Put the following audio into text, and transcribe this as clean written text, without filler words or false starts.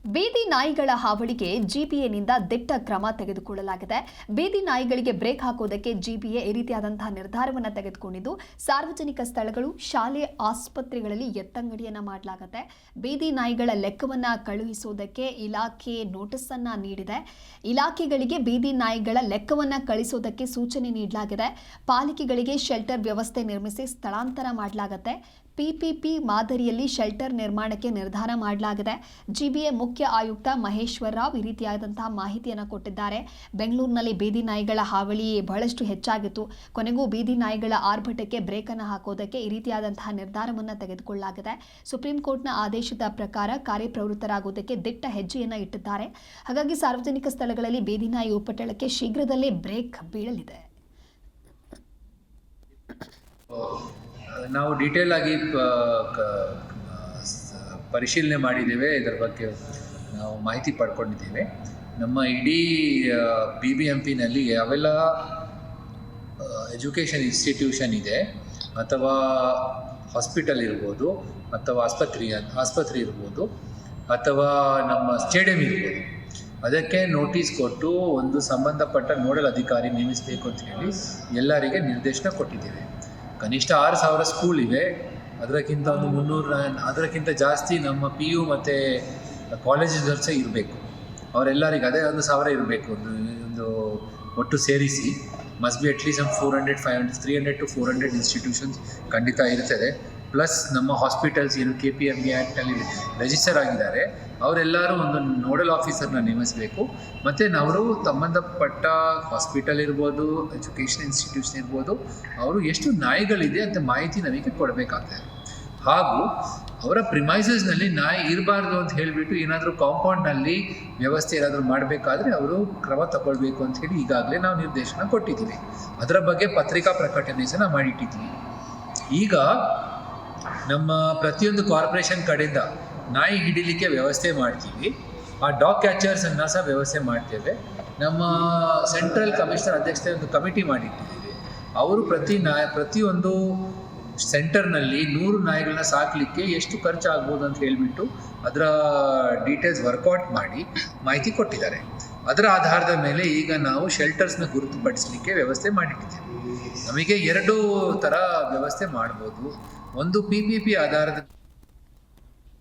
ಬೀದಿ ನಾಯಿಗಳ ಹಾವಳಿಗೆ ಜಿಬಿಎನಿಂದ ದಿಟ್ಟ ಕ್ರಮ ತೆಗೆದುಕೊಳ್ಳಲಾಗಿದೆ. ಬೀದಿ ನಾಯಿಗಳಿಗೆ ಬ್ರೇಕ್ ಹಾಕೋದಕ್ಕೆ ಜಿಬಿಎ ಈ ರೀತಿಯಾದಂತಹ ನಿರ್ಧಾರವನ್ನು ತೆಗೆದುಕೊಂಡಿದ್ದು, ಸಾರ್ವಜನಿಕ ಸ್ಥಳಗಳು, ಶಾಲೆ, ಆಸ್ಪತ್ರೆಗಳಲ್ಲಿ ಎತ್ತಂಗಡಿಯನ್ನ ಮಾಡಲಾಗುತ್ತೆ. ಬೀದಿ ನಾಯಿಗಳ ಲೆಕ್ಕವನ್ನ ಕಳುಹಿಸೋದಕ್ಕೆ ಇಲಾಖೆ ನೋಟಿಸ್ ಅನ್ನ ನೀಡಿದೆ. ಇಲಾಖೆಗಳಿಗೆ ಬೀದಿ ನಾಯಿಗಳ ಲೆಕ್ಕವನ್ನ ಕಳಿಸೋದಕ್ಕೆ ಸೂಚನೆ ನೀಡಲಾಗಿದೆ. ಪಾಲಿಕೆಗಳಿಗೆ ಶೆಲ್ಟರ್ ವ್ಯವಸ್ಥೆ ನಿರ್ಮಿಸಿ ಸ್ಥಳಾಂತರ ಮಾಡಲಾಗುತ್ತೆ. ಪಿಪಿಪಿ ಮಾದರಿಯಲ್ಲಿ ಶೆಲ್ಟರ್ ನಿರ್ಮಾಣಕ್ಕೆ ನಿರ್ಧಾರ ಮಾಡಲಾಗಿದೆ. ಜಿಬಿಎ ಮುಖ್ಯ ಆಯುಕ್ತ ಮಹೇಶ್ವರ ರಾವ್ ಈ ರೀತಿಯಾದಂತಹ ಮಾಹಿತಿಯನ್ನು ಕೊಟ್ಟಿದ್ದಾರೆ. ಬೆಂಗಳೂರಿನಲ್ಲಿ ಬೀದಿ ನಾಯಿಗಳ ಹಾವಳಿ ಬಹಳಷ್ಟು ಹೆಚ್ಚಾಗಿತ್ತು. ಕೊನೆಗೂ ಬೀದಿ ನಾಯಿಗಳ ಆರ್ಭಟಕ್ಕೆ ಬ್ರೇಕ್ ಅನ್ನು ಹಾಕೋದಕ್ಕೆ ಈ ರೀತಿಯಾದಂತಹ ನಿರ್ಧಾರವನ್ನು ತೆಗೆದುಕೊಳ್ಳಲಾಗಿದೆ. ಸುಪ್ರೀಂ ಕೋರ್ಟ್ನ ಆದೇಶದ ಪ್ರಕಾರ ಕಾರ್ಯಪ್ರವೃತ್ತರಾಗುವುದಕ್ಕೆ ದಿಟ್ಟ ಹೆಜ್ಜೆಯನ್ನು ಇಟ್ಟಿದ್ದಾರೆ. ಹಾಗಾಗಿ ಸಾರ್ವಜನಿಕ ಸ್ಥಳಗಳಲ್ಲಿ ಬೀದಿ ನಾಯಿ ಉಪಟಳಕ್ಕೆ ಶೀಘ್ರದಲ್ಲೇ ಬ್ರೇಕ್ ಬೀಳಲಿದೆ. ನಾವು ಡೀಟೇಲ್ ಆಗಿ ಪರಿಶೀಲನೆ ಮಾಡಿದ್ದೇವೆ. ಇದರ ಬಗ್ಗೆ ನಾವು ಮಾಹಿತಿ ಪಡ್ಕೊಂಡಿದ್ದೇವೆ. ನಮ್ಮ ಇಡೀ BBMPನಲ್ಲಿ ಯಾವೆಲ್ಲ ಎಜುಕೇಷನ್ ಇನ್ಸ್ಟಿಟ್ಯೂಷನ್ ಇದೆ ಅಥವಾ ಹಾಸ್ಪಿಟಲ್ ಇರ್ಬೋದು ಅಥವಾ ಆಸ್ಪತ್ರೆ ಇರ್ಬೋದು ಅಥವಾ ನಮ್ಮ ಸ್ಟೇಡಿಯಂ ಇರ್ಬೋದು, ಅದಕ್ಕೆ ನೋಟಿಸ್ ಕೊಟ್ಟು ಒಂದು ಸಂಬಂಧಪಟ್ಟ ನೋಡಲ್ ಅಧಿಕಾರಿ ನೇಮಿಸಬೇಕು ಅಂತ ಹೇಳಿ ಎಲ್ಲರಿಗೆ ನಿರ್ದೇಶನ ಕೊಟ್ಟಿದ್ದೇವೆ. ಕನಿಷ್ಠ 6,000 ಸ್ಕೂಲ್ ಇವೆ. ಅದಕ್ಕಿಂತ ಒಂದು 300 ಅದಕ್ಕಿಂತ ಜಾಸ್ತಿ ನಮ್ಮ PU ಮತ್ತು ಕಾಲೇಜಸ್ ಇರಬೇಕು. ಅವರೆಲ್ಲರಿಗೆ ಅದೇ 1,000 ಇರಬೇಕು. ಒಂದು ಒಟ್ಟು ಸೇರಿಸಿ must be at least 400, 500, 300 to 400 institutions ಖಂಡಿತ ಇರ್ತದೆ. ಪ್ಲಸ್ ನಮ್ಮ ಹಾಸ್ಪಿಟಲ್ಸ್ ಏನು KPMB ಆ್ಯಕ್ಟಲ್ಲಿ ರಿಜಿಸ್ಟರ್ ಆಗಿದ್ದಾರೆ, ಅವರೆಲ್ಲರೂ ಒಂದು ನೋಡಲ್ ಆಫೀಸರ್ನ ನೇಮಿಸಬೇಕು. ಮತ್ತು ನಾವು ಸಂಬಂಧಪಟ್ಟ ಹಾಸ್ಪಿಟಲ್ ಇರ್ಬೋದು, ಎಜುಕೇಷನ್ ಇನ್ಸ್ಟಿಟ್ಯೂಷನ್ ಇರ್ಬೋದು, ಅವರು ಎಷ್ಟು ನಾಯಿಗಳಿದೆ ಅಂತ ಮಾಹಿತಿ ನಮಗೆ ಕೊಡಬೇಕಾಗ್ತದೆ. ಹಾಗೂ ಅವರ ಪ್ರಿಮೈಸಸ್ನಲ್ಲಿ ನಾಯಿ ಇರಬಾರ್ದು ಅಂತ ಹೇಳಿಬಿಟ್ಟು ಏನಾದರೂ ಕಾಂಪೌಂಡ್ನಲ್ಲಿ ವ್ಯವಸ್ಥೆ ಏನಾದರೂ ಮಾಡಬೇಕಾದ್ರೆ ಅವರು ಕ್ರಮ ತಗೊಳ್ಬೇಕು ಅಂತ ಹೇಳಿ ಈಗಾಗಲೇ ನಾವು ನಿರ್ದೇಶನ ಕೊಟ್ಟಿದ್ದೀವಿ. ಅದರ ಬಗ್ಗೆ ಪತ್ರಿಕಾ ಪ್ರಕಟಣೆ ಸಹ ನಾವು ಮಾಡಿಟ್ಟಿದ್ದೀವಿ. ಈಗ ನಮ್ಮ ಪ್ರತಿಯೊಂದು ಕಾರ್ಪೊರೇಷನ್ ಕಡೆಯಿಂದ ನಾಯಿ ಹಿಡಿಲಿಕ್ಕೆ ವ್ಯವಸ್ಥೆ ಮಾಡ್ತೀವಿ. ಆ ಡಾಗ್ ಕ್ಯಾಚರ್ಸನ್ನು ಸಹ ವ್ಯವಸ್ಥೆ ಮಾಡ್ತೇವೆ. ನಮ್ಮ ಸೆಂಟ್ರಲ್ ಕಮಿಷನರ್ ಅಧ್ಯಕ್ಷತೆ ಒಂದು ಕಮಿಟಿ ಮಾಡಿಟ್ಟಿದ್ದೀವಿ. ಅವರು ಪ್ರತಿಯೊಂದು ಸೆಂಟರ್ನಲ್ಲಿ 100 ನಾಯಿಗಳನ್ನ ಸಾಕಲಿಕ್ಕೆ ಎಷ್ಟು ಖರ್ಚಾಗ್ಬೋದು ಅಂತ ಹೇಳಿಬಿಟ್ಟು ಅದರ ಡೀಟೇಲ್ಸ್ ವರ್ಕೌಟ್ ಮಾಡಿ ಮಾಹಿತಿ ಕೊಟ್ಟಿದ್ದಾರೆ. ಅದರ ಆಧಾರದ ಮೇಲೆ ಈಗ ನಾವು ಶೆಲ್ಟರ್ಸ್ನ ಗುರುತುಪಡಿಸಲಿಕ್ಕೆ ವ್ಯವಸ್ಥೆ ಮಾಡಿಟ್ಟಿದ್ದೇವೆ. ನಮಗೆ 2 ಥರ ವ್ಯವಸ್ಥೆ ಮಾಡ್ಬೋದು. ಒಂದು PPP ಆಧಾರದ